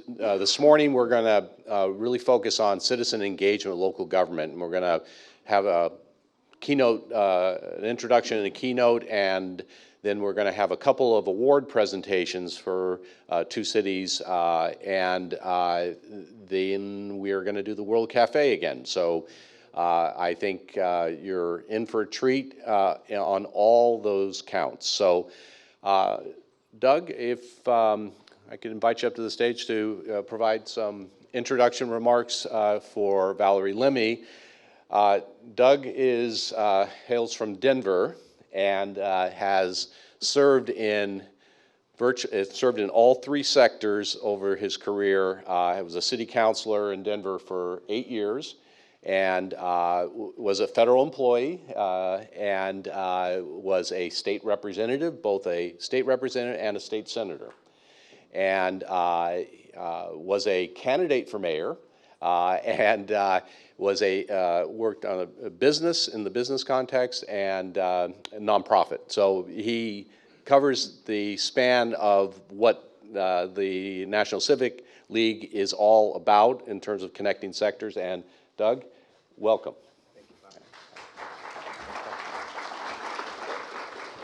this morning we're going to really focus on citizen engagement, local government, and we're going to have a keynote, an introduction and a keynote, and then we're going to have a couple of award presentations for two cities, and then we are going to do the World Cafe again. So I think you're in for a treat on all those counts. So Doug, if I could invite you up to the stage to provide some introduction remarks for Valerie Lemmie. Doug hails from Denver and has served in all three sectors over his career. He was a city councilor in Denver for 8 years and was a federal employee and was a state representative, both a state representative and a state senator, and was a candidate for mayor and worked on a business in the business context and a nonprofit. So he covers the span of what the National Civic League is all about in terms of connecting sectors. And Doug, welcome. Thank you,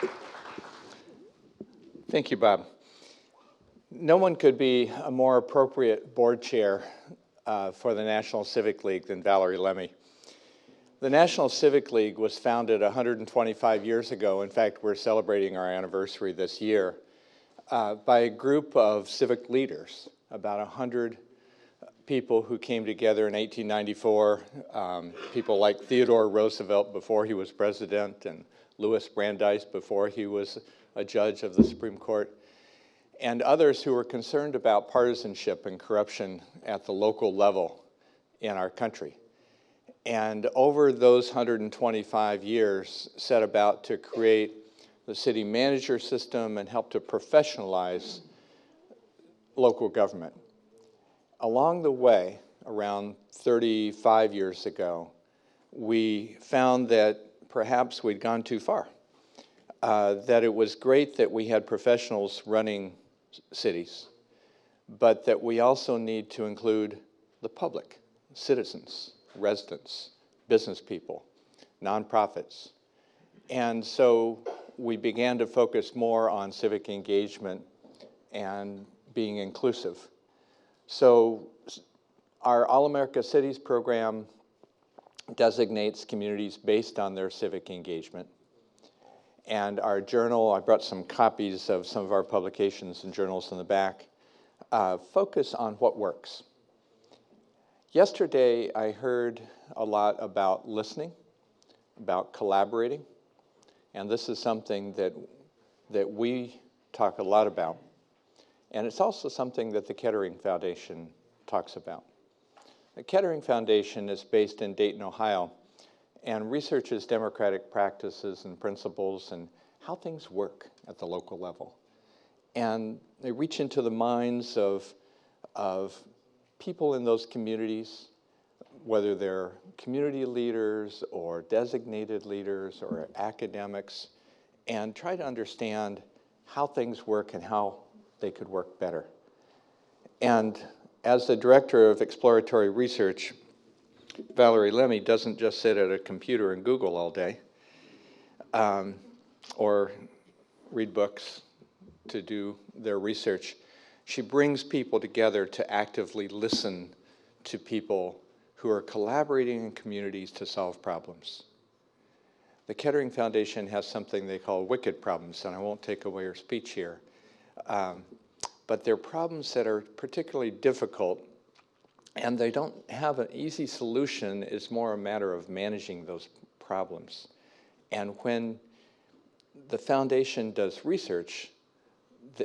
Bob. Thank you, Bob. No one could be a more appropriate board chair for the National Civic League than Valerie Lemmie. The National Civic League was founded 125 years ago. In fact, we're celebrating our anniversary this year by a group of civic leaders, about 100 people who came together in 1894, people like Theodore Roosevelt before he was president and Louis Brandeis before he was a judge of the Supreme Court, and others who were concerned about partisanship and corruption at the local level in our country. And over those 125 years, set about to create the city manager system and help to professionalize local government. Along the way, around 35 years ago, we found that perhaps we'd gone too far, that it was great that we had professionals running cities, but that we also need to include the public, citizens, residents, business people, nonprofits. And so we began to focus more on civic engagement and being inclusive. So our All-America Cities program designates communities based on their civic engagement. And our journal, I brought some copies of some of our publications and journals in the back, focus on what works. Yesterday, I heard a lot about listening, about collaborating, and this is something that we talk a lot about. And it's also something that the Kettering Foundation talks about. The Kettering Foundation is based in Dayton, Ohio, and researches democratic practices and principles and how things work at the local level. And they reach into the minds of people in those communities, whether they're community leaders or designated leaders or academics, and try to understand how things work and how they could work better. And as the director of exploratory research, Valerie Lemmie doesn't just sit at a computer and Google all day or read books to do their research. She brings people together to actively listen to people who are collaborating in communities to solve problems. The Kettering Foundation has something they call wicked problems, and I won't take away her speech here. But they're problems that are particularly difficult, and they don't have an easy solution. It's more a matter of managing those problems. And when the foundation does research,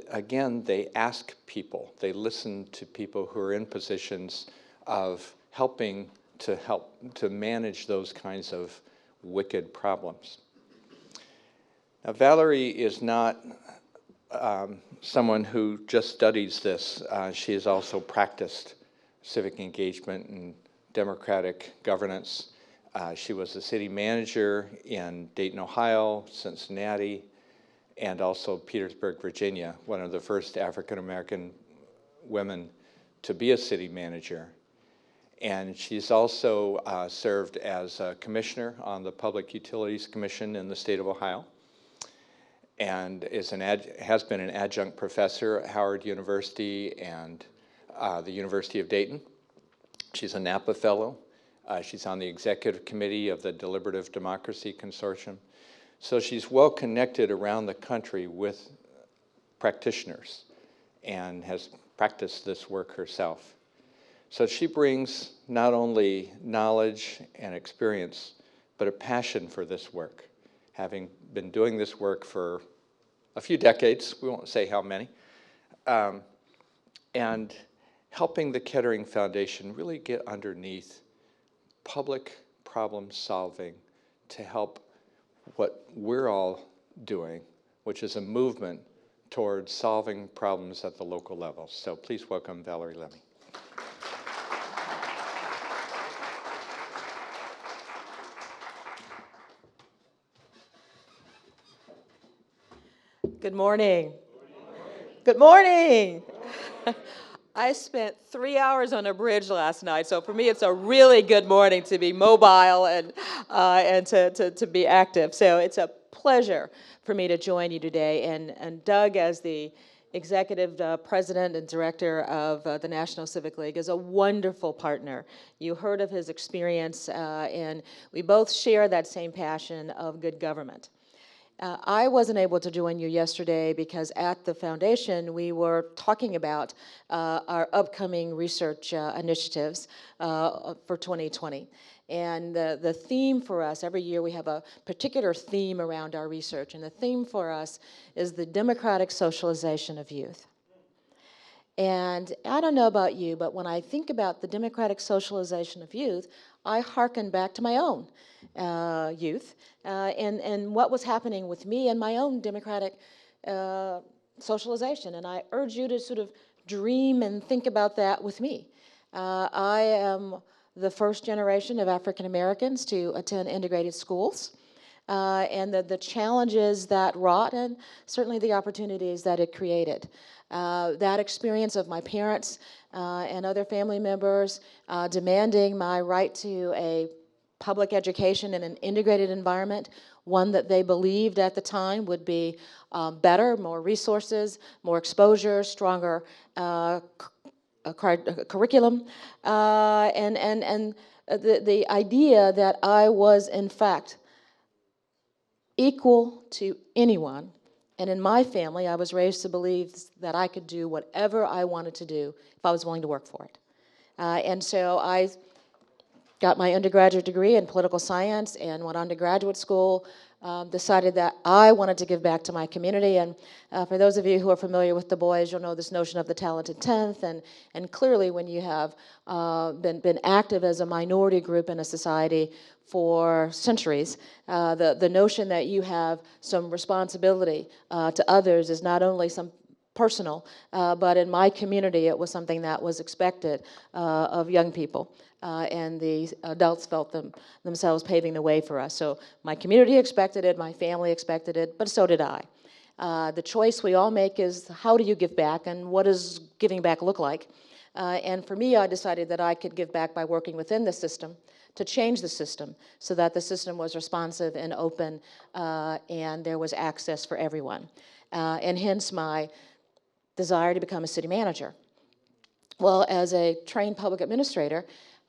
again, they ask people, they listen to people who are in positions of helping to manage those kinds of wicked problems. Now, Valerie is not someone who just studies this. She has also practiced civic engagement and democratic governance. She was the city manager in Dayton, Ohio, Cincinnati, and also Petersburg, Virginia, one of the first African-American women to be a city manager. And she's also served as a commissioner on the Public Utilities Commission in the state of Ohio, and has been an adjunct professor at Howard University and the University of Dayton. She's a Napa Fellow. She's on the executive committee of the Deliberative Democracy Consortium. So she's well connected around the country with practitioners and has practiced this work herself. So she brings not only knowledge and experience, but a passion for this work, having been doing this work for a few decades, we won't say how many, and helping the Kettering Foundation really get underneath public problem solving to help what we're all doing, which is a movement towards solving problems at the local level. So please welcome Valerie Lemmie. Good morning. Good morning. I spent 3 hours on a bridge last night, so for me it's a really good morning to be mobile and to be active. So it's a pleasure for me to join you today. And Doug, as the executive president and director of the National Civic League, is a wonderful partner. You heard of his experience, and we both share that same passion of good government. I wasn't able to join you yesterday because at the foundation we were talking about our upcoming research initiatives for 2020. And the theme for us, every year we have a particular theme around our research, and the theme for us is the democratic socialization of youth. And I don't know about you, but when I think about the democratic socialization of youth, I hearken back to my own youth and what was happening with me and my own democratic socialization. And I urge you to sort of dream and think about that with me. I am the first generation of African Americans to attend integrated schools. And the challenges that wrought, and certainly the opportunities that it created. That experience of my parents and other family members demanding my right to a public education in an integrated environment, one that they believed at the time would be better, more resources, more exposure, stronger curriculum, and the idea that I was, in fact, equal to anyone. And in my family, I was raised to believe that I could do whatever I wanted to do if I was willing to work for it. And so I got my undergraduate degree in political science and went on to graduate school, decided that I wanted to give back to my community. And for those of you who are familiar with Du Bois, you'll know this notion of the talented 10th. And clearly when you have been active as a minority group in a society for centuries, the notion that you have some responsibility to others is not only some personal, but in my community it was something that was expected of young people. And the adults felt themselves paving the way for us. So my community expected it, my family expected it, but so did I. The choice we all make is how do you give back and what does giving back look like? And for me, I decided that I could give back by working within the system to change the system so that the system was responsive and open and there was access for everyone. And hence my desire to become a city manager. Well, as a trained public administrator,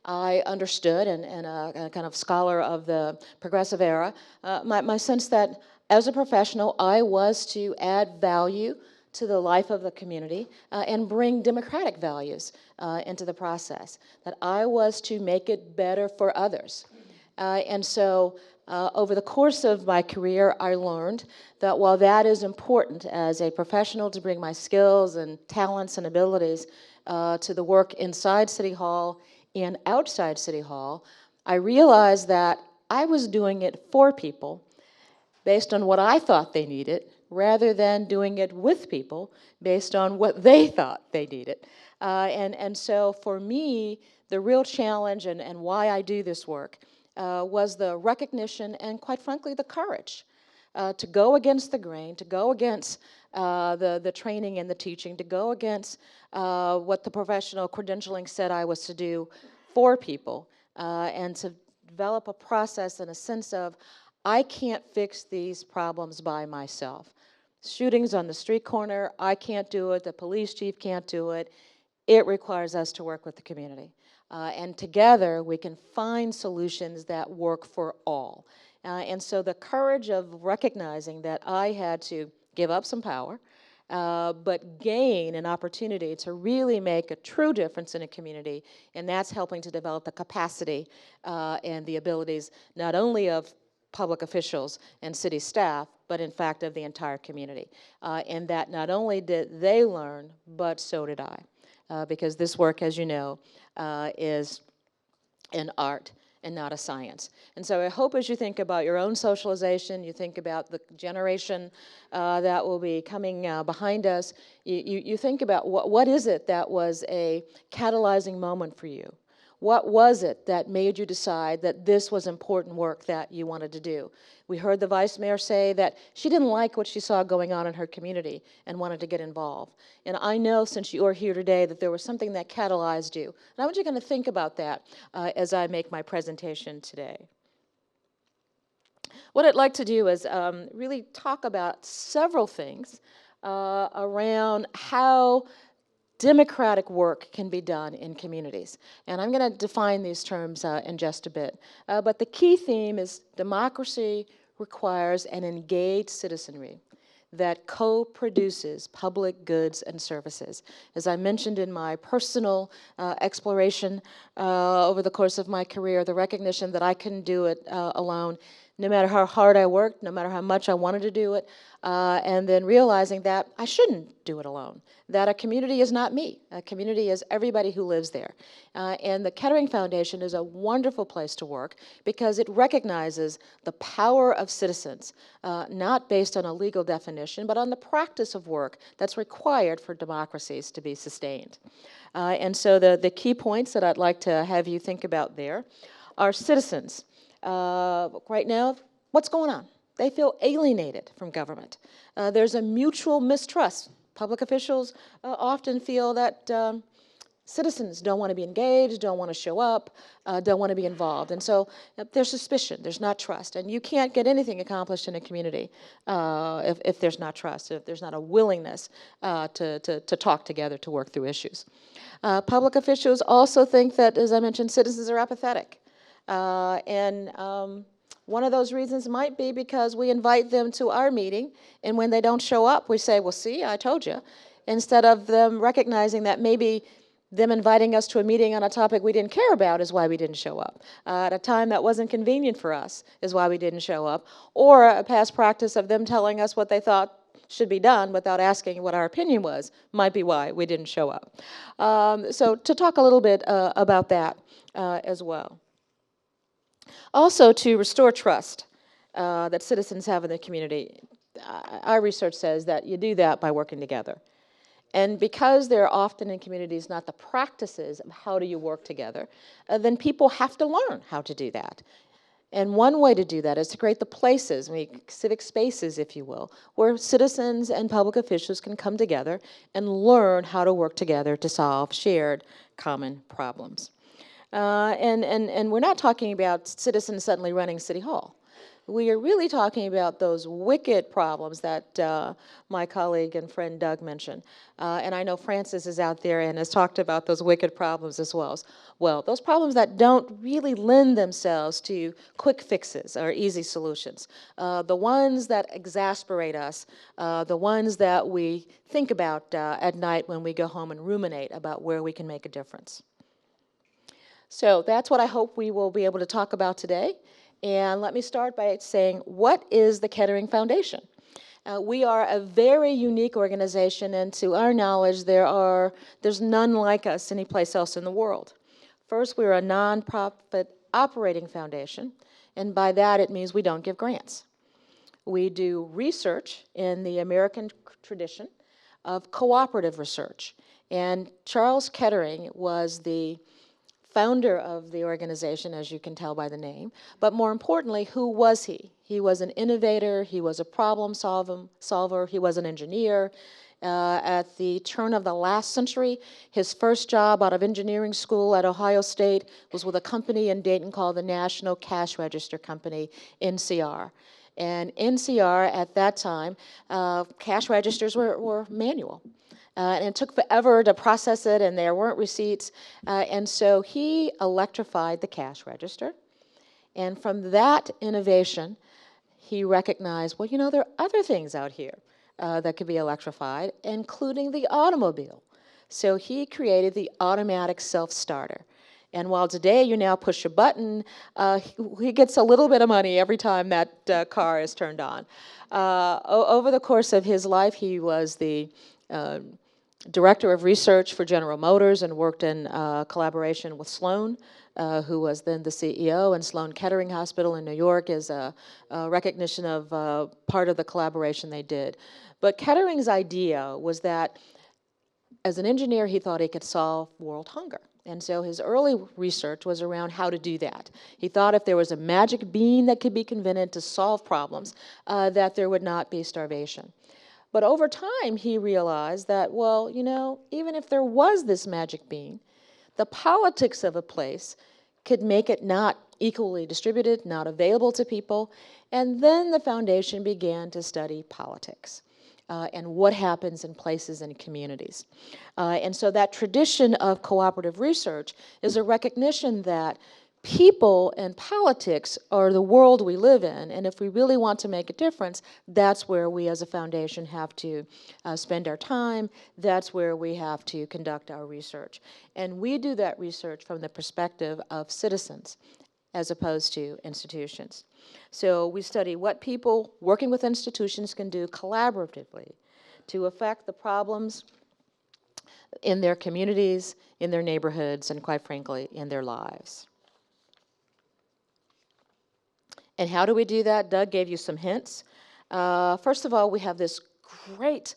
I understood, and a kind of scholar of the progressive era, my sense that as a professional, I was to add value to the life of the community and bring democratic values into the process, that I was to make it better for others. And so over the course of my career, I learned that while that is important as a professional to bring my skills and talents and abilities to the work inside City Hall and outside City Hall, I realized that I was doing it for people based on what I thought they needed, rather than doing it with people based on what they thought they needed. And so for me, the real challenge and why I do this work was the recognition and, quite frankly, the courage to go against the grain, to go against the training and the teaching, to go against what the professional credentialing said I was to do for people, and to develop a process and a sense of, I can't fix these problems by myself. Shootings on the street corner, I can't do it, the police chief can't do it. It requires us to work with the community. And together we can find solutions that work for all. And so the courage of recognizing that I had to give up some power, but gain an opportunity to really make a true difference in a community, and that's helping to develop the capacity and the abilities not only of public officials and city staff, but in fact of the entire community. And that not only did they learn, but so did I. Because this work, as you know, is an art and not a science. And so I hope as you think about your own socialization, you think about the generation that will be coming behind us, you think about what is it that was a catalyzing moment for you? What was it that made you decide that this was important work that you wanted to do? We heard the vice mayor say that she didn't like what she saw going on in her community and wanted to get involved. And I know, since you are here today, that there was something that catalyzed you. And I want you to think about that as I make my presentation today. What I'd like to do is really talk about several things around how democratic work can be done in communities. And I'm going to define these terms in just a bit. But the key theme is democracy requires an engaged citizenry that co-produces public goods and services. As I mentioned in my personal exploration over the course of my career, the recognition that I couldn't do it alone, no matter how hard I worked, no matter how much I wanted to do it, and then realizing that I shouldn't do it alone, that a community is not me. A community is everybody who lives there. And the Kettering Foundation is a wonderful place to work because it recognizes the power of citizens, not based on a legal definition, but on the practice of work that's required for democracies to be sustained. And so the key points that I'd like to have you think about there are citizens. Right now, what's going on? They feel alienated from government. There's a mutual mistrust. Public officials often feel that citizens don't want to be engaged, don't want to show up, don't want to be involved. And so there's suspicion, there's not trust. And you can't get anything accomplished in a community if there's not trust, if there's not a willingness to talk together, to work through issues. Public officials also think that, as I mentioned, citizens are apathetic. One of those reasons might be because we invite them to our meeting, and when they don't show up, we say, well, see, I told you. Instead of them recognizing that maybe them inviting us to a meeting on a topic we didn't care about is why we didn't show up. At a time that wasn't convenient for us is why we didn't show up. Or a past practice of them telling us what they thought should be done without asking what our opinion was might be why we didn't show up. So to talk a little bit about that as well. Also, to restore trust that citizens have in the community, our research says that you do that by working together. And because there are often in communities not the practices of how do you work together, then people have to learn how to do that. And one way to do that is to create the places, civic spaces, if you will, where citizens and public officials can come together and learn how to work together to solve shared common problems. And we're not talking about citizens suddenly running City Hall. We are really talking about those wicked problems that my colleague and friend Doug mentioned. And I know Francis is out there and has talked about those wicked problems as well. Well, those problems that don't really lend themselves to quick fixes or easy solutions. The ones that exasperate us, the ones that we think about at night when we go home and ruminate about where we can make a difference. So that's what I hope we will be able to talk about today. And let me start by saying, what is the Kettering Foundation? We are a very unique organization, and to our knowledge, there's none like us anyplace else in the world. First, we're a nonprofit operating foundation, and by that it means we don't give grants. We do research in the American tradition of cooperative research. And Charles Kettering was the founder of the organization, as you can tell by the name, but more importantly, who was he? He was an innovator, he was a problem solver, he was an engineer. At the turn of the last century, his first job out of engineering school at Ohio State was with a company in Dayton called the National Cash Register Company, NCR. And NCR at that time, cash registers were manual. And it took forever to process it, and there weren't receipts. And so he electrified the cash register. And from that innovation, he recognized, well, you know, there are other things out here that could be electrified, including the automobile. So he created the automatic self-starter. And while today you now push a button, he gets a little bit of money every time that car is turned on. Over the course of his life, he was the director of research for General Motors and worked in collaboration with Sloan, who was then the CEO, and Sloan Kettering Hospital in New York is a recognition of part of the collaboration they did. But Kettering's idea was that as an engineer, he thought he could solve world hunger. And so his early research was around how to do that. He thought if there was a magic bean that could be invented to solve problems, that there would not be starvation. But over time, he realized that, well, you know, even if there was this magic bean, the politics of a place could make it not equally distributed, not available to people. And then the foundation began to study politics and what happens in places and communities. And so that tradition of cooperative research is a recognition that people and politics are the world we live in, and if we really want to make a difference, that's where we as a foundation have to spend our time, that's where we have to conduct our research. And we do that research from the perspective of citizens as opposed to institutions. So we study what people working with institutions can do collaboratively to affect the problems in their communities, in their neighborhoods, and quite frankly, in their lives. And how do we do that? Doug gave you some hints. First of all, we have this great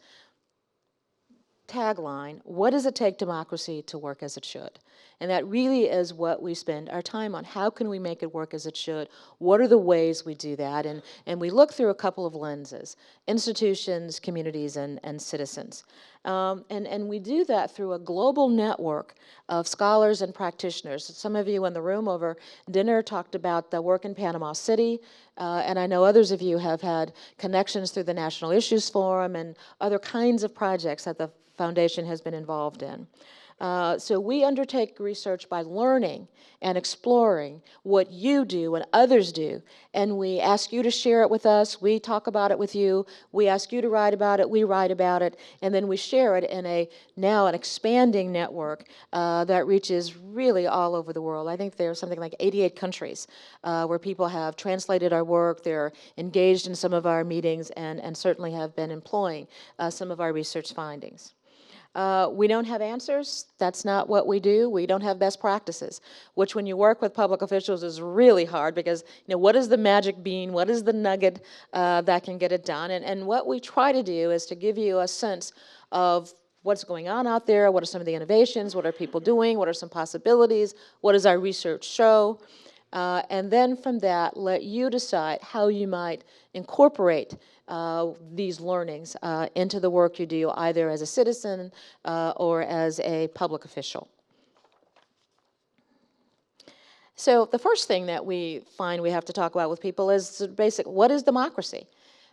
tagline, what does it take democracy to work as it should? And that really is what we spend our time on. How can we make it work as it should? What are the ways we do that? And we look through a couple of lenses, institutions, communities, and citizens. And we do that through a global network of scholars and practitioners. Some of you in the room over dinner talked about the work in Panama City, and I know others of you have had connections through the National Issues Forum and other kinds of projects that the Foundation has been involved in. So we undertake research by learning and exploring what you do and others do, and we ask you to share it with us, we talk about it with you, we ask you to write about it, we write about it, and then we share it in now an expanding network that reaches really all over the world. I think there's something like 88 countries where people have translated our work, they're engaged in some of our meetings, and certainly have been employing some of our research findings. We don't have answers. That's not what we do. We don't have best practices, which when you work with public officials is really hard because, you know, what is the magic bean? What is the nugget that can get it done? And what we try to do is to give you a sense of what's going on out there, what are some of the innovations, what are people doing, what are some possibilities, what does our research show? And then from that, let you decide how you might incorporate these learnings into the work you do, either as a citizen or as a public official. So the first thing that we find we have to talk about with people is basic, what is democracy?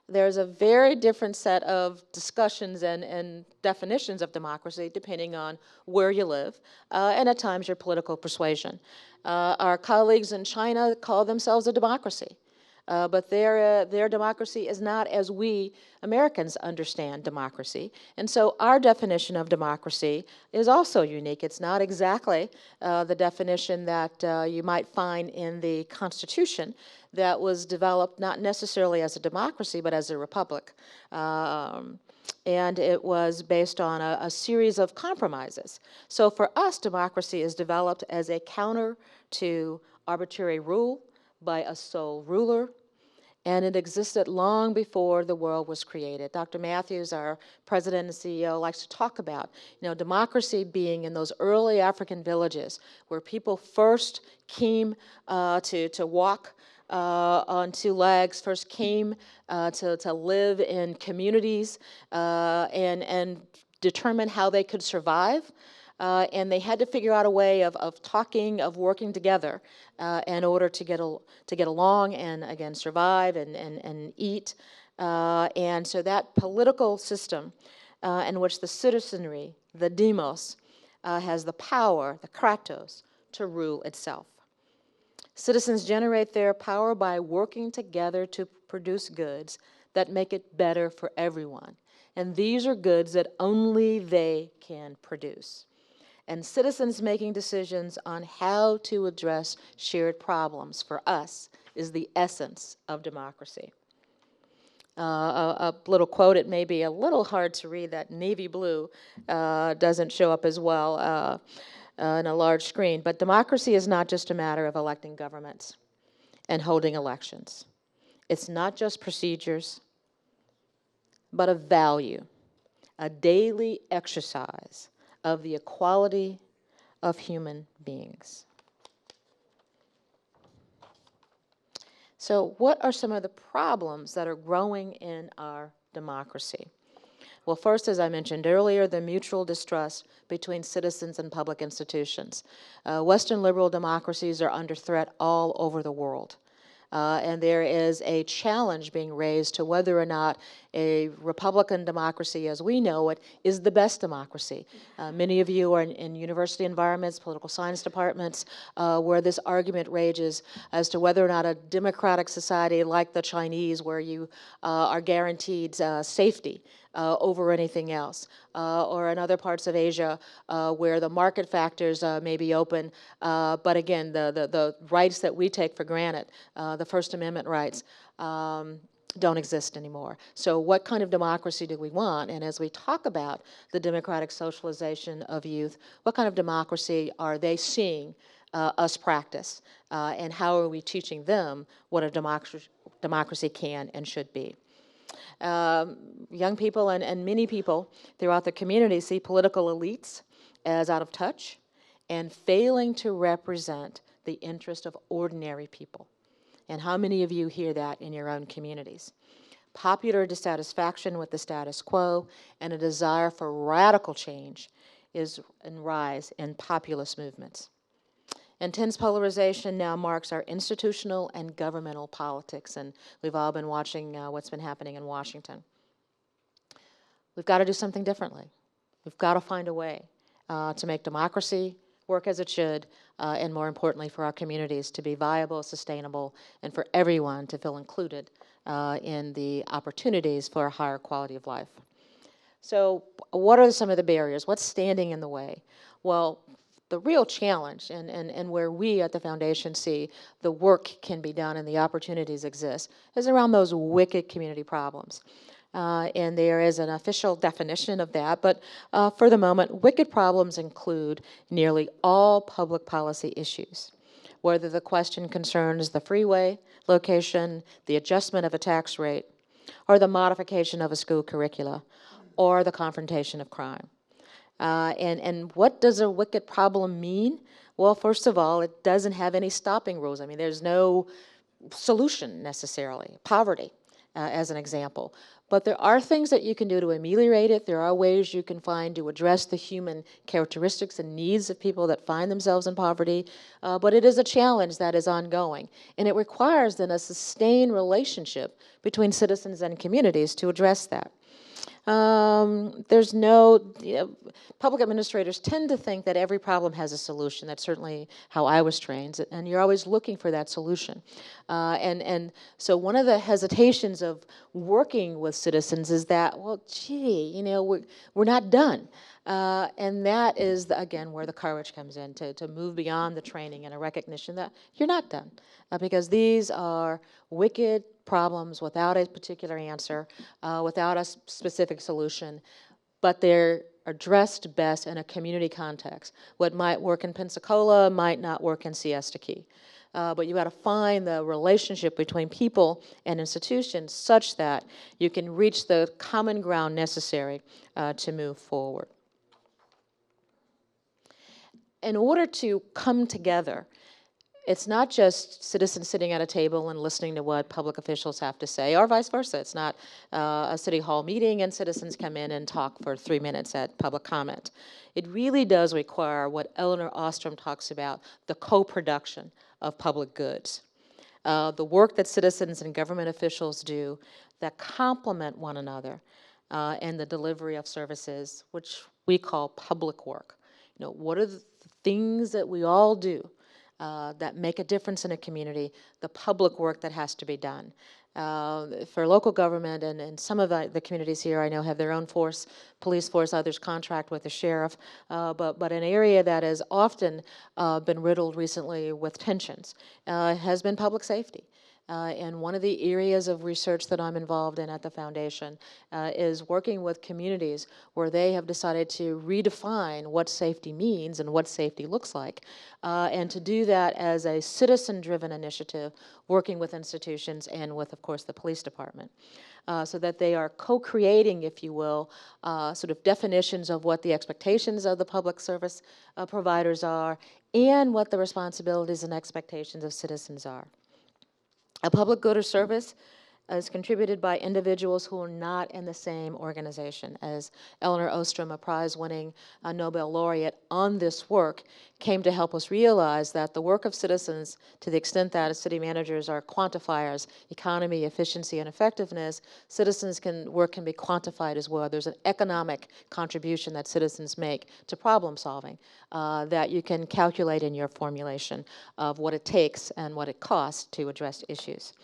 There's a very different set of discussions and definitions of democracy depending on where you live and at times your political persuasion. Our colleagues in China call themselves a democracy. But their democracy is not as we Americans understand democracy. And so our definition of democracy is also unique. It's not exactly the definition that you might find in the Constitution that was developed not necessarily as a democracy, but as a republic. And it was based on a series of compromises. So for us, democracy is developed as a counter to arbitrary rule by a sole ruler, And it existed long before the world was created. Dr. Matthews, our president and CEO, likes to talk about, democracy being in those early African villages where people first came to walk on two legs, first came to live in communities and determine how they could survive. And they had to figure out a way of talking, of working together in order to get along and, again, survive and eat. And so that political system in which the citizenry, the demos, has the power, the kratos, to rule itself. Citizens generate their power by working together to produce goods that make it better for everyone. And these are goods that only they can produce. And citizens making decisions on how to address shared problems, for us, is the essence of democracy. A little quote, it may be a little hard to read, that navy blue doesn't show up as well on a large screen, but democracy is not just a matter of electing governments and holding elections. It's not just procedures, but a value, a daily exercise of the equality of human beings. So what are some of the problems that are growing in our democracy? Well, first, as I mentioned earlier, the mutual distrust between citizens and public institutions. Western liberal democracies are under threat all over the world. And there is a challenge being raised to whether or not a Republican democracy as we know it is the best democracy. Many of you are in university environments, political science departments, where this argument rages as to whether or not a democratic society like the Chinese, where you are guaranteed safety over anything else, or in other parts of Asia where the market factors may be open, but again, the rights that we take for granted, the First Amendment rights, don't exist anymore. So what kind of democracy do we want? And as we talk about the democratic socialization of youth, what kind of democracy are they seeing us practice? And how are we teaching them what a democracy can and should be? Young people and many people throughout the community see political elites as out of touch and failing to represent the interest of ordinary people. And how many of you hear that in your own communities? Popular dissatisfaction with the status quo and a desire for radical change is in rise in populist movements. Intense polarization now marks our institutional and governmental politics, and we've all been watching what's been happening in Washington. We've got to do something differently. We've got to find a way to make democracy work as it should, and more importantly, for our communities to be viable, sustainable, and for everyone to feel included in the opportunities for a higher quality of life. So what are some of the barriers? What's standing in the way? Well, the real challenge and where we at the Foundation see the work can be done and the opportunities exist is around those wicked community problems. And there is an official definition of that, but for the moment, wicked problems include nearly all public policy issues, whether the question concerns the freeway location, the adjustment of a tax rate, or the modification of a school curricula, or the confrontation of crime. And what does a wicked problem mean? Well, first of all, it doesn't have any stopping rules. I mean, there's no solution necessarily. Poverty, as an example. But there are things that you can do to ameliorate it. There are ways you can find to address the human characteristics and needs of people that find themselves in poverty. But it is a challenge that is ongoing. And it requires then a sustained relationship between citizens and communities to address that. There's no, public administrators tend to think that every problem has a solution. That's certainly how I was trained, and you're always looking for that solution. And so one of the hesitations of working with citizens is that, well, gee, we're not done. And that is, again, where the courage comes in, to move beyond the training and a recognition that you're not done. Because these are wicked problems without a particular answer, without a specific solution, but there addressed best in a community context. What might work in Pensacola might not work in Siesta Key. But you got to find the relationship between people and institutions such that you can reach the common ground necessary to move forward. In order to come together, it's not just citizens sitting at a table and listening to what public officials have to say, or vice versa. It's not a city hall meeting and citizens come in and talk for 3 minutes at public comment. It really does require what Elinor Ostrom talks about, the co-production of public goods. The work that citizens and government officials do that complement one another in the delivery of services, which we call public work. You know, what are the things that we all do that make a difference in a community, the public work that has to be done. For local government, and some of the communities here I know have their own force, police force, others contract with the sheriff, but an area that has often been riddled recently with tensions has been public safety. And one of the areas of research that I'm involved in at the foundation is working with communities where they have decided to redefine what safety means and what safety looks like, and to do that as a citizen-driven initiative, working with institutions and with, of course, the police department. So that they are co-creating, if you will, sort of definitions of what the expectations of the public service providers are and what the responsibilities and expectations of citizens are. A public good or service is contributed by individuals who are not in the same organization. As Elinor Ostrom, a prize-winning Nobel laureate on this work, came to help us realize that the work of citizens, to the extent that city managers are quantifiers, economy, efficiency, and effectiveness, citizens' work can be quantified as well. There's an economic contribution that citizens make to problem solving that you can calculate in your formulation of what it takes and what it costs to address issues.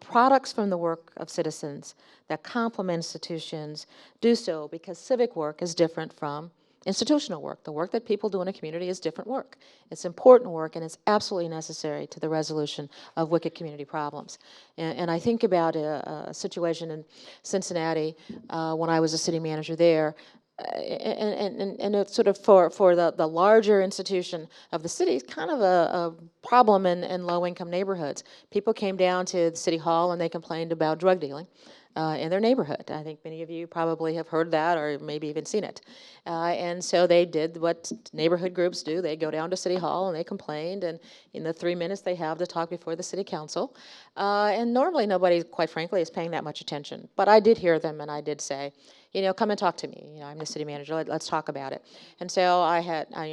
Products from the work of citizens that complement institutions do so because civic work is different from institutional work. The work that people do in a community is different work. It's important work, and it's absolutely necessary to the resolution of wicked community problems. And I think about a situation in Cincinnati when I was a city manager there, and it's sort of for the larger institution of the city, it's kind of a problem in low-income neighborhoods. People came down to the city hall and they complained about drug dealing in their neighborhood. I think many of you probably have heard that or maybe even seen it. And so they did what neighborhood groups do. They go down to city hall and they complained, and in the 3 minutes they have to talk before the city council. And normally nobody, quite frankly, is paying that much attention. But I did hear them and I did say, you know, come and talk to me. You know, I'm the city manager. Let's talk about it. And so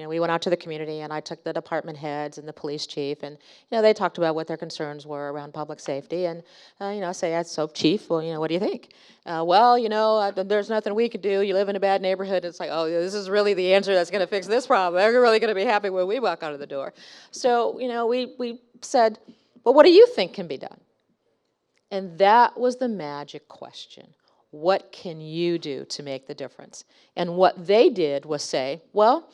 we went out to the community, and I took the department heads and the police chief, and they talked about what their concerns were around public safety. And I say, so chief, well, what do you think? There's nothing we could do. You live in a bad neighborhood. It's like, oh, this is really the answer that's going to fix this problem. They're really going to be happy when we walk out of the door. So we said, well, what do you think can be done? And that was the magic question. What can you do to make the difference? And what they did was say, well,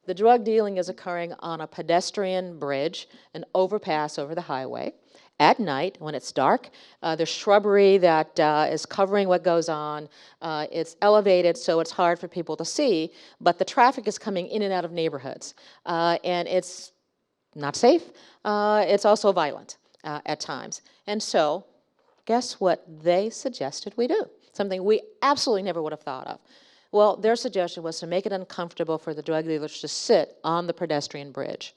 the drug dealing is occurring on a pedestrian bridge, an overpass over the highway. At night, when it's dark, there's shrubbery that is covering what goes on. It's elevated, so it's hard for people to see, but the traffic is coming in and out of neighborhoods. And it's not safe. It's also violent at times. And so, guess what they suggested we do? Something we absolutely never would have thought of. Well, their suggestion was to make it uncomfortable for the drug dealers to sit on the pedestrian bridge.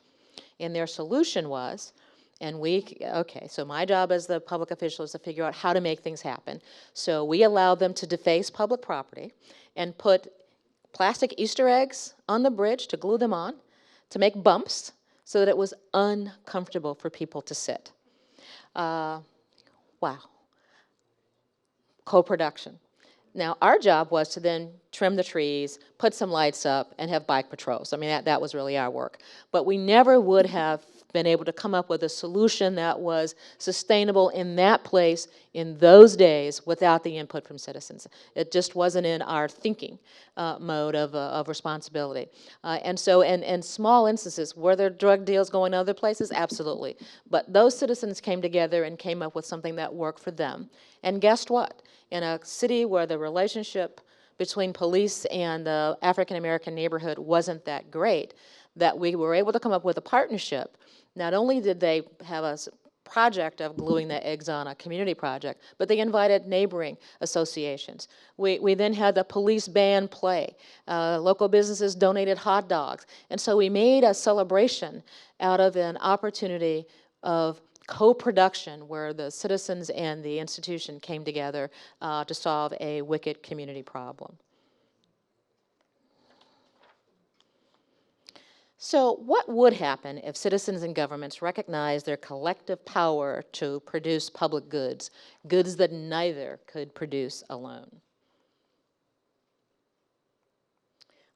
And their solution was, so my job as the public official is to figure out how to make things happen. So we allowed them to deface public property and put plastic Easter eggs on the bridge to glue them on, to make bumps so that it was uncomfortable for people to sit. Wow. Co-production. Now, our job was to then trim the trees, put some lights up, and have bike patrols. I mean, that was really our work. But we never would have been able to come up with a solution that was sustainable in that place in those days without the input from citizens. It just wasn't in our thinking mode of responsibility. And so in small instances, were there drug deals going other places? Absolutely. But those citizens came together and came up with something that worked for them. And guess what? In a city where the relationship between police and the African American neighborhood wasn't that great, that we were able to come up with a partnership. Not only did they have a project of gluing the eggs on a community project, but they invited neighboring associations. We then had the police band play. Local businesses donated hot dogs. And so we made a celebration out of an opportunity of co-production where the citizens and the institution came together to solve a wicked community problem. So what would happen if citizens and governments recognized their collective power to produce public goods, goods that neither could produce alone?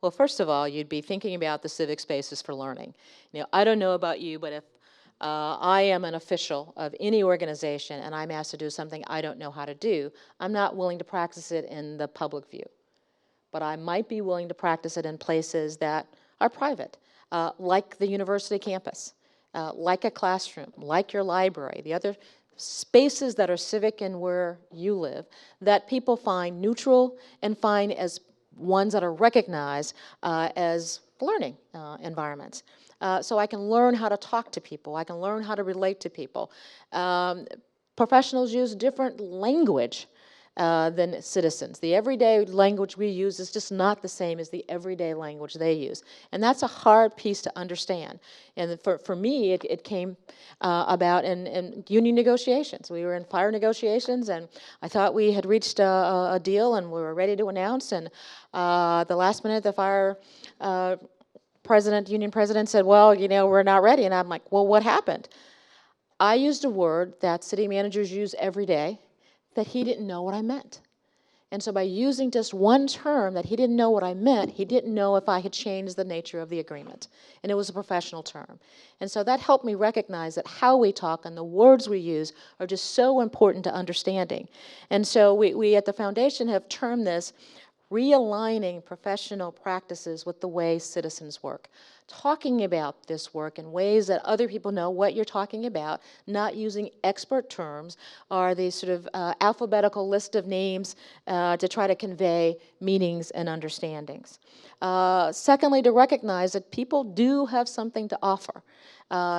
Well, first of all, you'd be thinking about the civic spaces for learning. You know, I don't know about you, but if I am an official of any organization and I'm asked to do something I don't know how to do, I'm not willing to practice it in the public view. But I might be willing to practice it in places that are private, like the university campus, like a classroom, like your library, the other spaces that are civic and where you live, that people find neutral and find as ones that are recognized as learning environments. So I can learn how to talk to people. I can learn how to relate to people. Professionals use different language than citizens. The everyday language we use is just not the same as the everyday language they use. And that's a hard piece to understand. And for me, it came about in union negotiations. We were in fire negotiations, and I thought we had reached a deal, and we were ready to announce. And the last minute, the fire union president said, well, you know, we're not ready. And I'm like, well, what happened? I used a word that city managers use every day that he didn't know what I meant. And so by using just one term that he didn't know what I meant, he didn't know if I had changed the nature of the agreement. And it was a professional term. And so that helped me recognize that how we talk and the words we use are just so important to understanding. And so we at the foundation have termed this realigning professional practices with the way citizens work. Talking about this work in ways that other people know what you're talking about, not using expert terms or the sort of alphabetical list of names to try to convey meanings and understandings. Secondly, to recognize that people do have something to offer.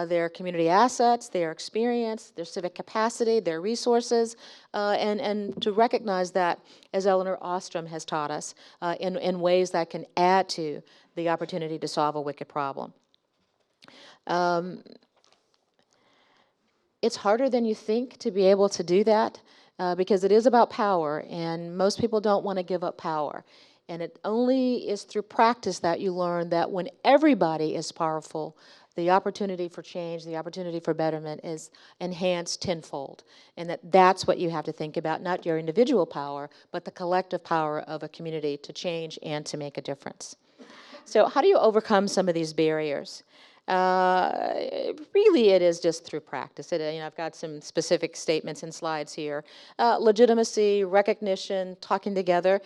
Their community assets, their experience, their civic capacity, their resources, and to recognize that, as Eleanor Ostrom has taught us, in ways that can add to the opportunity to solve a wicked problem. It's harder than you think to be able to do that because it is about power, and most people don't want to give up power. And it only is through practice that you learn that when everybody is powerful, the opportunity for change, the opportunity for betterment is enhanced tenfold. And that's what you have to think about, not your individual power, but the collective power of a community to change and to make a difference. So how do you overcome some of these barriers? Really, it is just through practice. I've got some specific statements and slides here. Legitimacy, recognition, talking together.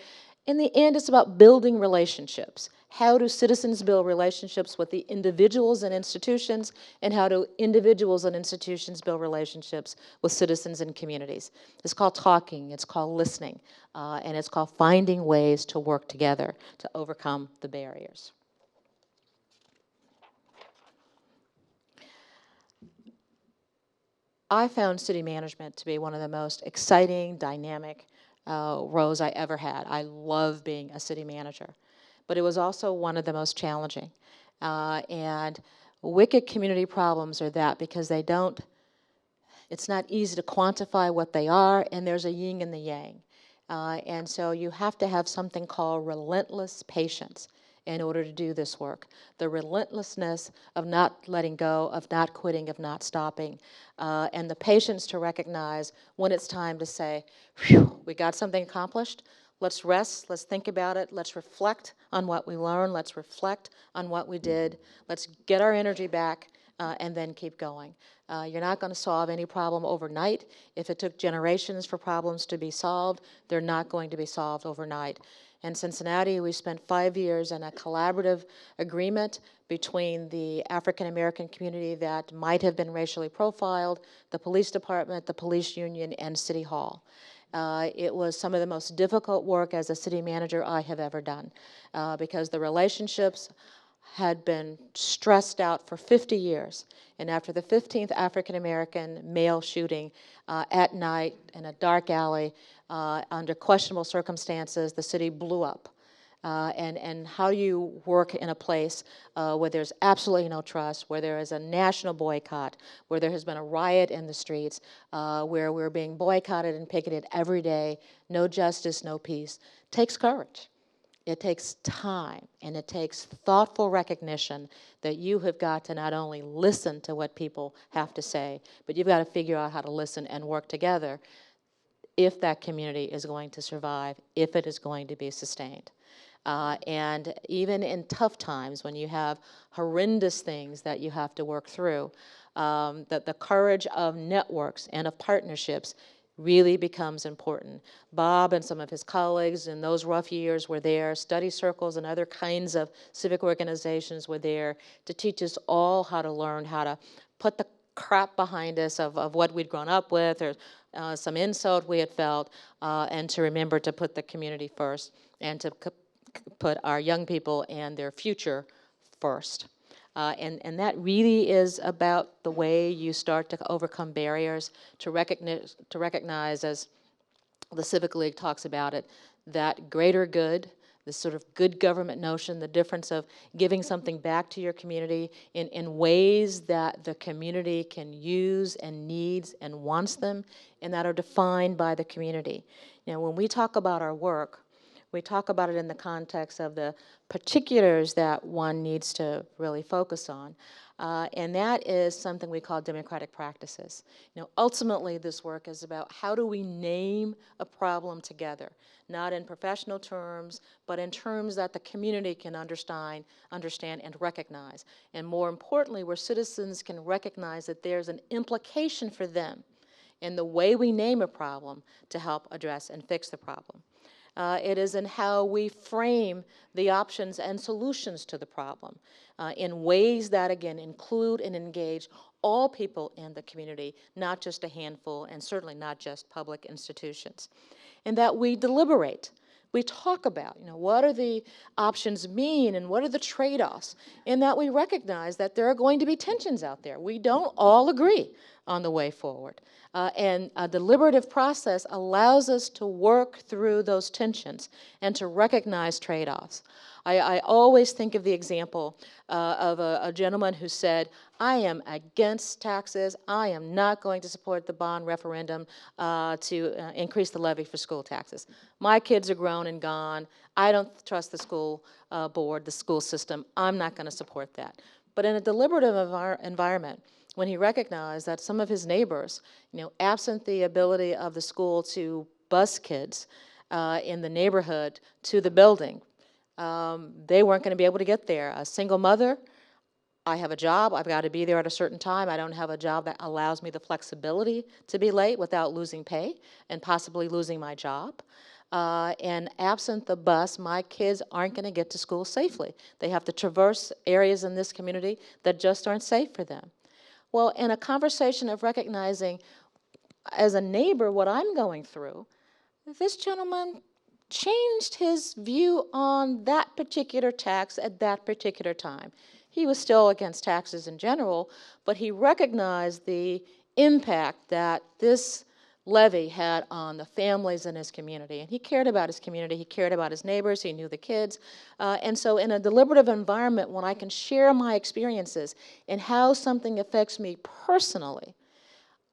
In the end, it's about building relationships. How do citizens build relationships with the individuals and institutions, and how do individuals and institutions build relationships with citizens and communities? It's called talking, it's called listening, and it's called finding ways to work together to overcome the barriers. I found city management to be one of the most exciting, dynamic roles I ever had. I love being a city manager. But it was also one of the most challenging. And wicked community problems are that because it's not easy to quantify what they are, and there's a yin and the yang. And so you have to have something called relentless patience in order to do this work. The relentlessness of not letting go, of not quitting, of not stopping, and the patience to recognize when it's time to say, phew, we got something accomplished. Let's rest, let's think about it, let's reflect on what we learned, let's reflect on what we did, let's get our energy back, and then keep going. You're not going to solve any problem overnight. If it took generations for problems to be solved, they're not going to be solved overnight. In Cincinnati, we spent 5 years in a collaborative agreement between the African American community that might have been racially profiled, the police department, the police union, and City Hall. It was some of the most difficult work as a city manager I have ever done, because the relationships had been stressed out for 50 years. And after the 15th African-American male shooting at night in a dark alley under questionable circumstances, the city blew up. And how do you work in a place where there's absolutely no trust, where there is a national boycott, where there has been a riot in the streets, where we're being boycotted and picketed every day, no justice, no peace? Takes courage. It takes time, and it takes thoughtful recognition that you have got to not only listen to what people have to say, but you've got to figure out how to listen and work together if that community is going to survive, if it is going to be sustained. And even in tough times, when you have horrendous things that you have to work through, that the courage of networks and of partnerships really becomes important. Bob and some of his colleagues in those rough years were there. Study circles and other kinds of civic organizations were there to teach us all how to learn how to put the crap behind us of what we'd grown up with, or some insult we had felt, and to remember to put the community first, and to put our young people and their future first. And that really is about the way you start to overcome barriers, to recognize, as the Civic League talks about it, that greater good, this sort of good government notion, the difference of giving something back to your community in ways that the community can use and needs and wants them, and that are defined by the community. Now, when we talk about our work, we talk about it in the context of the particulars that one needs to really focus on. And that is something we call democratic practices. Ultimately, this work is about how do we name a problem together, not in professional terms, but in terms that the community can understand and recognize. And more importantly, where citizens can recognize that there's an implication for them in the way we name a problem to help address and fix the problem. It is in how we frame the options and solutions to the problem in ways that, again, include and engage all people in the community, not just a handful, and certainly not just public institutions. And that we deliberate. We talk about, what are the options mean and what are the trade-offs, and that we recognize that there are going to be tensions out there. We don't all agree on the way forward. And a deliberative process allows us to work through those tensions and to recognize trade-offs. I always think of the example of a gentleman who said, I am against taxes. I am not going to support the bond referendum to increase the levy for school taxes. My kids are grown and gone. I don't trust the school board, the school system. I'm not going to support that. But in a deliberative environment, when he recognized that some of his neighbors, absent the ability of the school to bus kids in the neighborhood to the building, they weren't going to be able to get there. A single mother, I have a job, I've got to be there at a certain time. I don't have a job that allows me the flexibility to be late without losing pay and possibly losing my job. And absent the bus, my kids aren't going to get to school safely. They have to traverse areas in this community that just aren't safe for them. Well, in a conversation of recognizing, as a neighbor, what I'm going through, this gentleman changed his view on that particular tax at that particular time. He was still against taxes in general, but he recognized the impact that this levy had on the families in his community. And he cared about his community, he cared about his neighbors, he knew the kids. And so in a deliberative environment, when I can share my experiences and how something affects me personally,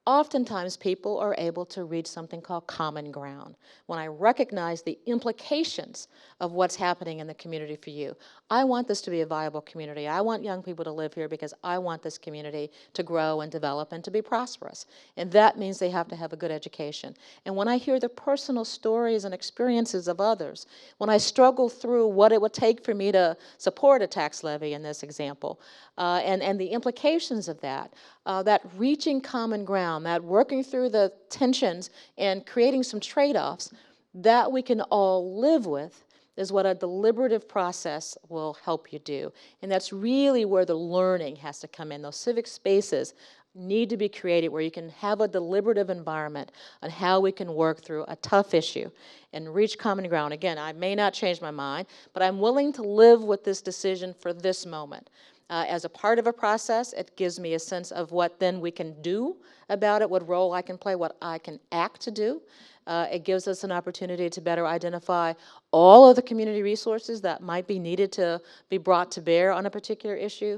oftentimes people are able to reach something called common ground. When I recognize the implications of what's happening in the community for you. I want this to be a viable community. I want young people to live here because I want this community to grow and develop and to be prosperous. And that means they have to have a good education. And when I hear the personal stories and experiences of others, when I struggle through what it would take for me to support a tax levy in this example, and the implications of that, that reaching common ground, that working through the tensions and creating some trade-offs that we can all live with is what a deliberative process will help you do. And that's really where the learning has to come in. Those civic spaces need to be created where you can have a deliberative environment on how we can work through a tough issue and reach common ground. Again, I may not change my mind, but I'm willing to live with this decision for this moment. As a part of a process, it gives me a sense of what then we can do about it, what role I can play, what I can act to do. It gives us an opportunity to better identify all of the community resources that might be needed to be brought to bear on a particular issue.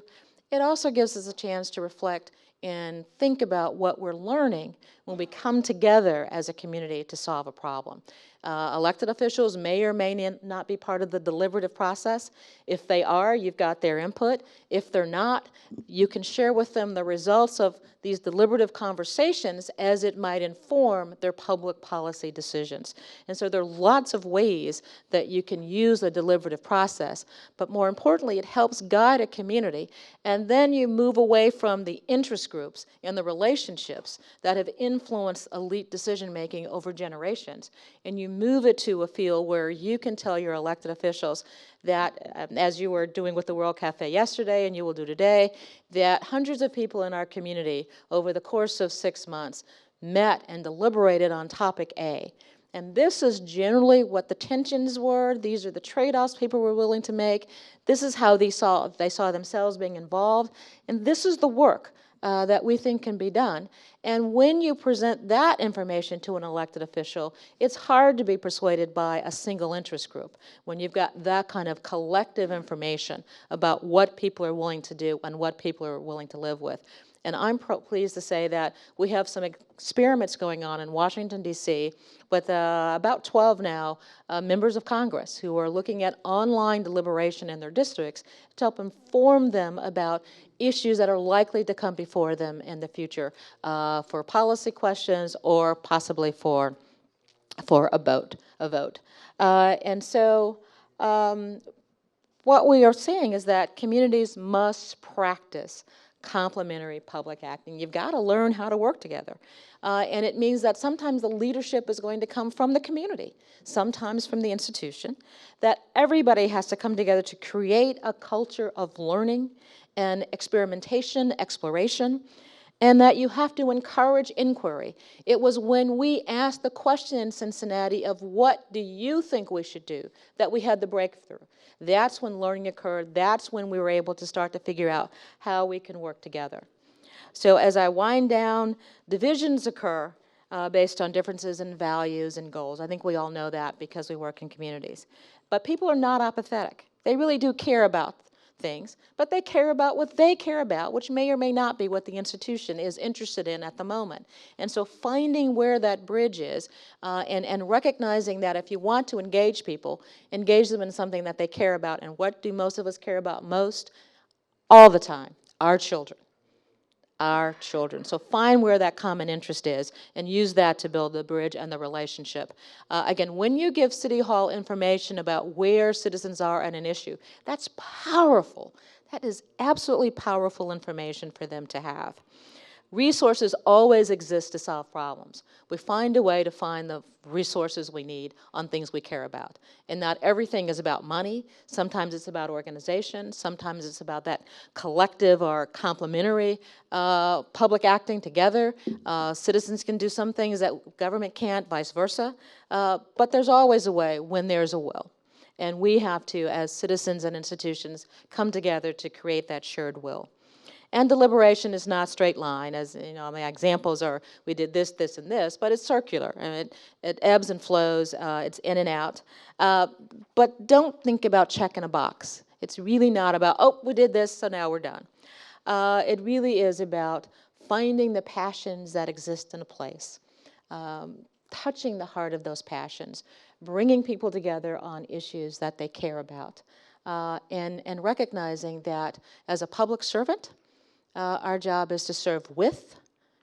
It also gives us a chance to reflect and think about what we're learning when we come together as a community to solve a problem. Elected officials may or may not be part of the deliberative process. If they are, you've got their input. If they're not, you can share with them the results of these deliberative conversations as it might inform their public policy decisions. And so there are lots of ways that you can use a deliberative process, but more importantly, it helps guide a community, and then you move away from the interest groups and the relationships that have influenced elite decision-making over generations, and you move it to a field where you can tell your elected officials that, as you were doing with the World Cafe yesterday and you will do today, that hundreds of people in our community over the course of 6 months met and deliberated on topic A. And this is generally what the tensions were. These are the trade-offs people were willing to make. This is how they saw themselves being involved. And this is the work that we think can be done. And when you present that information to an elected official, it's hard to be persuaded by a single interest group when you've got that kind of collective information about what people are willing to do and what people are willing to live with. And I'm pleased to say that we have some experiments going on in Washington, D.C., with about 12 now members of Congress who are looking at online deliberation in their districts to help inform them about issues that are likely to come before them in the future for policy questions or possibly for a vote. And so what we are saying is that communities must practice complementary public acting. You've got to learn how to work together. And it means that sometimes the leadership is going to come from the community, sometimes from the institution, that everybody has to come together to create a culture of learning and experimentation, exploration, and that you have to encourage inquiry. It was when we asked the question in Cincinnati of what do you think we should do that we had the breakthrough. That's when learning occurred. That's when we were able to start to figure out how we can work together. So as I wind down, divisions occur based on differences in values and goals. I think we all know that because we work in communities. But people are not apathetic. They really do care about things, but they care about what they care about, which may or may not be what the institution is interested in at the moment. And so finding where that bridge is and recognizing that if you want to engage people, engage them in something that they care about. And what do most of us care about most? All the time, our children. Our children. So find where that common interest is and use that to build the bridge and the relationship. Again, when you give City Hall information about where citizens are on an issue, that's powerful. That is absolutely powerful information for them to have. Resources always exist to solve problems. We find a way to find the resources we need on things we care about. And not everything is about money. Sometimes it's about organization. Sometimes it's about that collective or complementary public acting together. Citizens can do some things that government can't, vice versa. But there's always a way when there's a will. And we have to, as citizens and institutions, come together to create that shared will. And deliberation is not straight line, as you know, my examples are we did this, this, and this, but it's circular, and it ebbs and flows, it's in and out. But don't think about checking a box. It's really not about, oh, we did this, so now we're done. It really is about finding the passions that exist in a place, touching the heart of those passions, bringing people together on issues that they care about, and recognizing that as a public servant, our job is to serve with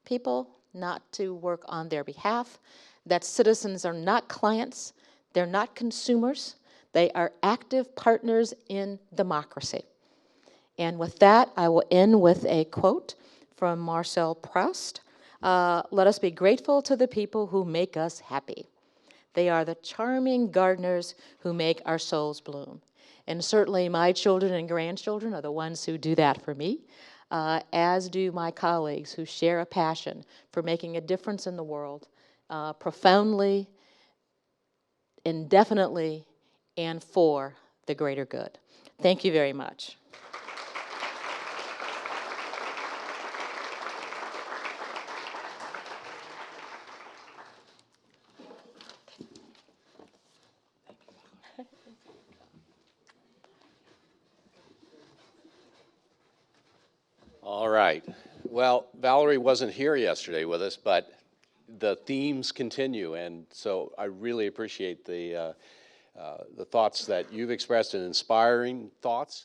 people, not to work on their behalf, that citizens are not clients, they're not consumers, they are active partners in democracy. And with that, I will end with a quote from Marcel Proust. Let us be grateful to the people who make us happy. They are the charming gardeners who make our souls bloom. And certainly my children and grandchildren are the ones who do that for me. as do my colleagues who share a passion for making a difference in the world, profoundly, indefinitely, and for the greater good. Thank you very much. All right. Well, Valerie wasn't here yesterday with us, but the themes continue, and so I really appreciate the thoughts that you've expressed, and inspiring thoughts.